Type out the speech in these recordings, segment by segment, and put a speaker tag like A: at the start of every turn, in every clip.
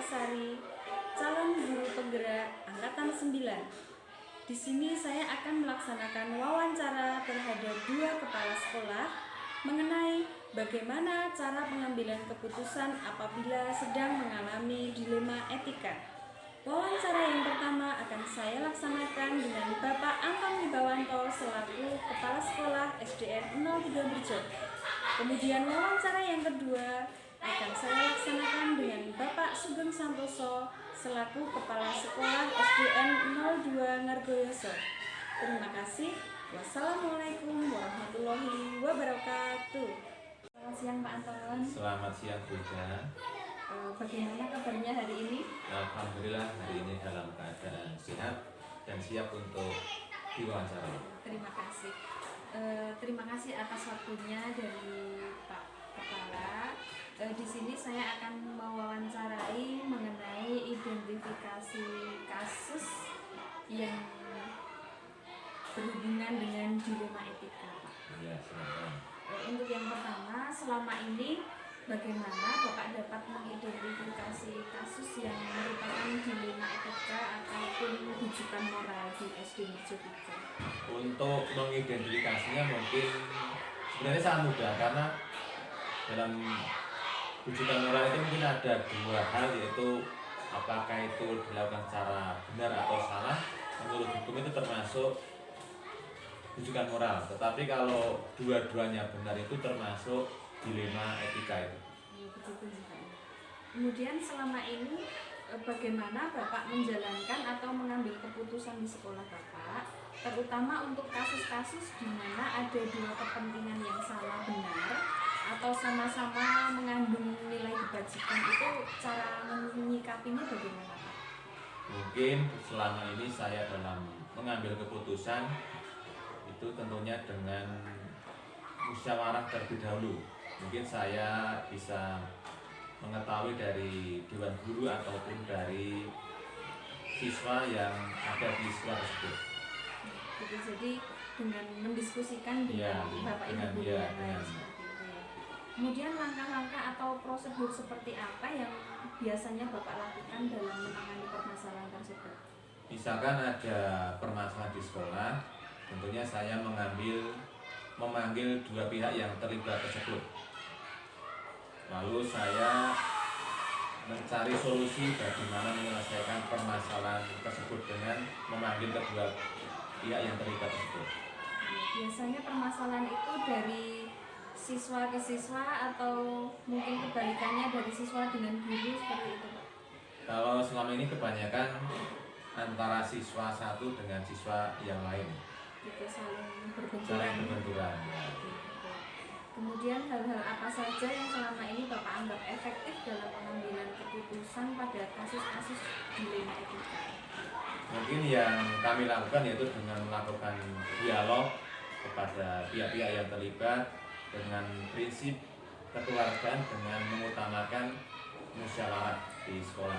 A: Sari, calon guru penggerak angkatan 9. Di sini saya akan melaksanakan wawancara terhadap 2 kepala sekolah mengenai bagaimana cara pengambilan keputusan apabila sedang mengalami dilema etika. Wawancara yang pertama akan saya laksanakan dengan Bapak Anton Wibawanto selaku Kepala Sekolah SDN 03 Berjo. Kemudian wawancara yang kedua akan saya laksanakan dengan Bapak Sugeng Santoso selaku Kepala Sekolah SDN 02 Ngargoyoso. Terima kasih. Wassalamualaikum warahmatullahi wabarakatuh. Selamat siang Pak Anton.
B: Selamat siang Bunda.
A: Bagaimana kabarnya hari ini?
B: Alhamdulillah hari ini dalam keadaan sehat dan siap untuk diwawancara.
A: Terima kasih. Terima kasih atas waktunya dari Pak Kepala. Di sini saya akan mewawancarai mengenai identifikasi kasus yang berhubungan dengan dilema etika.
B: Ya, silakan.
A: Untuk yang pertama, selama ini bagaimana Bapak dapat mengidentifikasi kasus yang merupakan dilema etika ataupun rujukan moral di SD Merjo 3?
B: Untuk mengidentifikasinya mungkin sebenarnya sangat mudah karena dalam rujukan moral itu mungkin ada 2 hal, yaitu apakah itu dilakukan secara benar atau salah. Menurut hukum itu termasuk rujukan moral, tetapi kalau dua-duanya benar itu termasuk dilema etika itu.
A: Kemudian selama ini bagaimana Bapak menjalankan atau mengambil keputusan di sekolah Bapak, terutama untuk kasus-kasus di mana ada 2 kepentingan yang salah benar atau sama-sama mengandung nilai kebajikan, itu cara menyikapinya bagaimana Pak?
B: Mungkin selama ini saya dalam mengambil keputusan itu tentunya dengan musyawarah terlebih dahulu. Mungkin saya bisa mengetahui dari dewan guru ataupun dari siswa yang ada di sekolah tersebut.
A: Jadi dengan mendiskusikan dengan Bapak Ibu yang lain seperti itu ya. Kemudian langkah-langkah atau prosedur seperti apa yang biasanya Bapak lakukan dalam menangani permasalahan tersebut?
B: Misalkan ada permasalahan di sekolah, tentunya saya memanggil 2 pihak yang terlibat tersebut. Lalu saya mencari solusi bagaimana menyelesaikan permasalahan tersebut dengan memanggil kedua pihak yang terlibat tersebut.
A: Biasanya permasalahan itu dari siswa ke siswa atau mungkin kebalikannya dari siswa dengan guru, seperti itu Pak?
B: Kalau selama ini kebanyakan antara siswa satu dengan siswa yang lain.
A: Kita saling berbenturan. Kemudian hal-hal apa saja yang selama ini Bapak anggap efektif dalam pengambilan keputusan pada kasus-kasus dilema etika?
B: Mungkin yang kami lakukan yaitu dengan melakukan dialog kepada pihak-pihak yang terlibat dengan prinsip kekeluargaan dengan mengutamakan musyawarah di sekolah.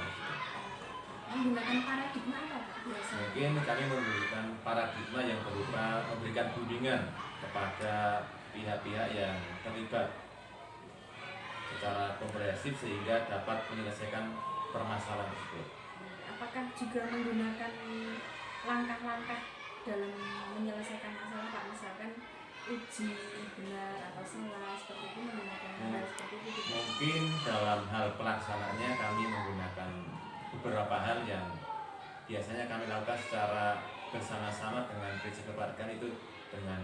A: Menggunakan paradigma apa Pak biasanya?
B: Mungkin kami memberikan paradigma yang berupa memberikan bimbingan kepada pihak-pihak yang terlibat secara komprehensif sehingga dapat menyelesaikan permasalahan tersebut.
A: Apakah juga menggunakan langkah-langkah dalam menyelesaikan masalah Pak? Misalkan uji benar atau salah, seperti itu, menggunakan hal seperti itu?
B: Mungkin dalam hal pelaksanaannya kami menggunakan beberapa hal yang biasanya kami lakukan secara bersama-sama dengan prinsip kekeluargaan, itu dengan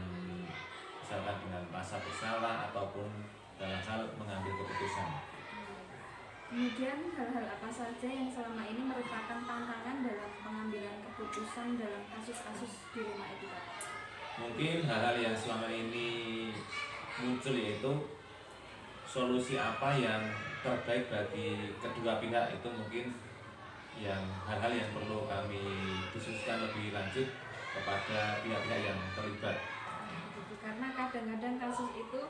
B: misalkan dengan rasa bersalah ataupun dalam hal mengambil keputusan.
A: Kemudian hal-hal apa saja yang selama ini merupakan tantangan dalam pengambilan keputusan dalam kasus-kasus dilema etika?
B: Mungkin hal-hal yang selama ini muncul yaitu solusi apa yang terbaik bagi kedua pihak, itu mungkin yang hal-hal yang perlu kami diskusikan lebih lanjut kepada pihak-pihak yang terlibat.
A: Karena kadang-kadang kasus itu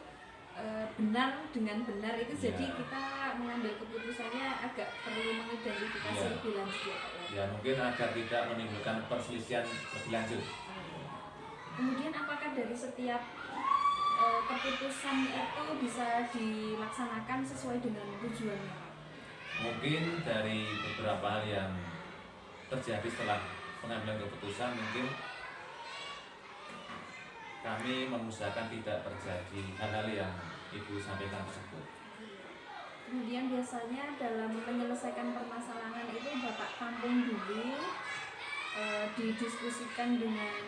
A: benar dengan benar itu, jadi kita mengambil keputusannya agak perlu mengidentifikasi lebih lanjut ya.
B: Ya, mungkin agar tidak menimbulkan perselisihan lebih lanjut.
A: Kemudian apakah dari setiap keputusan itu bisa dilaksanakan sesuai dengan tujuannya?
B: Mungkin dari beberapa hal yang terjadi setelah pengambilan keputusan, mungkin kami mengusahakan tidak terjadi hal-hal yang Ibu sampaikan tersebut.
A: Kemudian biasanya dalam menyelesaikan permasalahan itu Bapak tampung dulu, didiskusikan dengan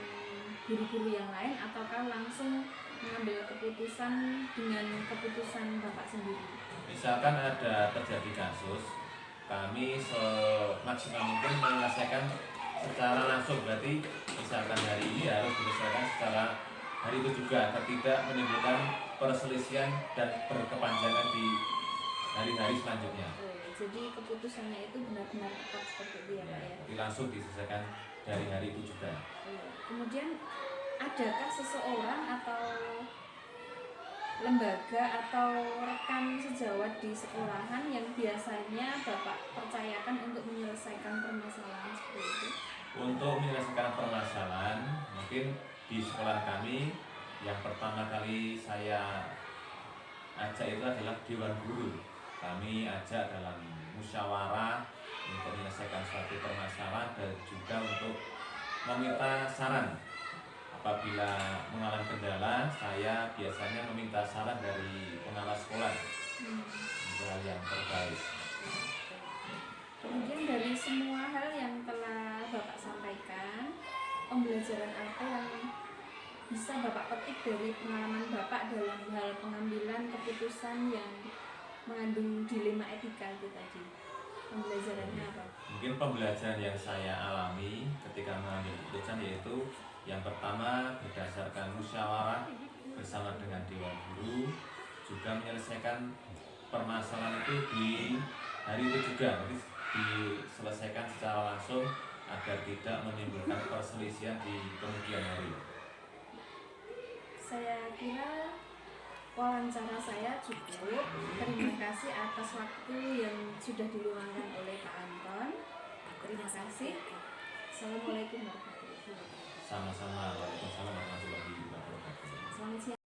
A: guru-guru yang lain, ataukah langsung mengambil keputusan dengan keputusan Bapak sendiri?
B: Misalkan ada terjadi kasus, kami semaksimal mungkin menyelesaikan secara langsung. Berarti misalkan hari ini harus diselesaikan secara hari itu juga, agar tidak menimbulkan perselisihan dan berkepanjangan di hari-hari selanjutnya.
A: Jadi keputusannya itu benar-benar tepat seperti itu ya Pak ya?
B: Jadi langsung diselesaikan dari hari itu juga.
A: Kemudian adakah seseorang atau lembaga atau rekan sejawat di sekolahan yang biasanya Bapak percayakan untuk menyelesaikan permasalahan seperti itu?
B: Untuk menyelesaikan permasalahan, mungkin di sekolah kami yang pertama kali saya ajak itu adalah Dewan Guru. Kami ajak dalam musyawarah untuk menyelesaikan suatu permasalahan dan juga untuk meminta saran. Apabila mengalami kendala, saya biasanya meminta saran dari pengawas sekolah untuk hal yang terbaik.
A: Kemudian dari semua hal yang telah Bapak sampaikan, pembelajaran apa yang bisa Bapak petik dari pengalaman Bapak dalam hal pengambilan keputusan yang mengandung dilema etika itu tadi? Pembelajarannya apa?
B: Mungkin pembelajaran yang saya alami ketika mengambil keputusan yaitu yang pertama berdasarkan musyawarah bersama dengan Dewan Guru, juga menyelesaikan permasalahan itu di hari itu juga, jadi diselesaikan secara langsung agar tidak menimbulkan perselisihan di kemudian hari.
A: Saya kira wawancara saya cukup. Terima kasih atas waktu yang sudah diluangkan oleh Pak Anton. Terima kasih. Assalamualaikum warahmatullahi wabarakatuh.
B: Sama-sama. Waalaikumsalam warahmatullahi wabarakatuh.
A: Selamat siang.